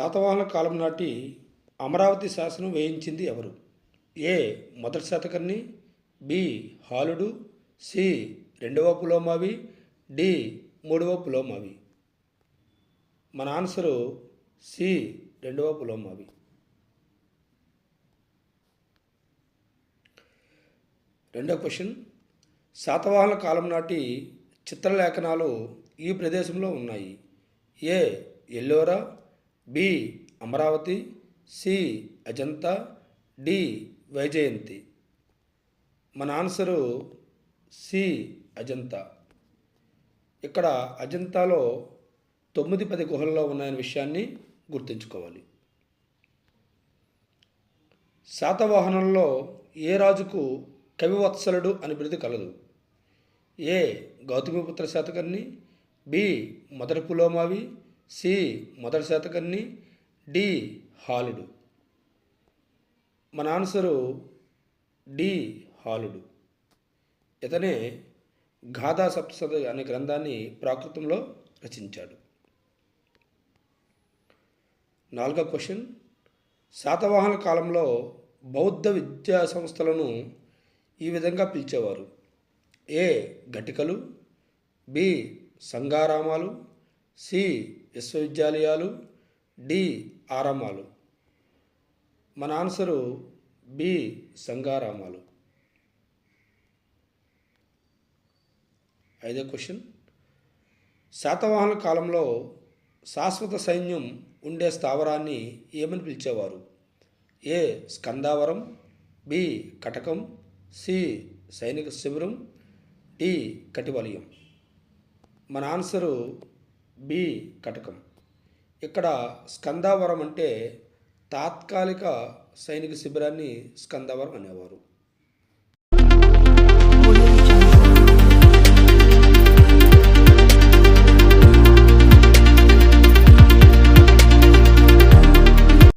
శాతవాహనుల కాలం నాటి అమరావతి శాసనం వేయించింది ఎవరు? ఏ మొదటి శాతకర్ణి, బి హాలుడు, సి రెండవ పులోమావి, డి మూడవ పులోమావి. మన ఆన్సరు సి రెండవ పులోమావి. రెండవ క్వశ్చన్, శాతవాహనుల కాలం నాటి చిత్రలేఖనాలు ఈ ప్రదేశంలో ఉన్నాయి. A Ellora, B Amaravati, C Ajanta, D Vaijayanti. మన ఆన్సరు సి అజంతా. ఇక్కడ అజంతాలో 9-10 గుహల్లో ఉన్నాయనే విషయాన్ని గుర్తుంచుకోవాలి. శాతవాహనుల్లో ఏ రాజుకు కవివత్సలుడు అని బిరుదు కలదు? ఏ గౌతమిపుత్ర శాతకర్ణి, బి మొదటి పులోమావి, సి మొదటి శాతకర్ణి, డి హాలుడు. మన ఆన్సరు డి హాలుడు. ఇతనే గాథా సప్తశతి అనే గ్రంథాన్ని ప్రాకృతంలో రచించాడు. 4వ క్వశ్చన్, శాతవాహనుల కాలంలో బౌద్ధ విద్యా సంస్థలను ఈ విధంగా పిలిచేవారు. ఏ ఘటికలు, బి సంఘారామాలు, సి విశ్వవిద్యాలయాలు, డి ఆరామాలు. మన ఆన్సరు బి సంఘారామాలు. 5వ క్వశ్చన్, శాతవాహనుల కాలంలో శాశ్వత సైన్యం ఉండే స్థావరాన్ని ఏమని పిలిచేవారు? ఏ స్కందావరం, బి కటకం, సి సైనిక శిబిరం, డి కటివలయం. మన ఆన్సరు బి కటకం. ఇక్కడ స్కందావరం అంటే తాత్కాలిక సైనిక శిబిరాన్ని స్కందావరం అనేవారు.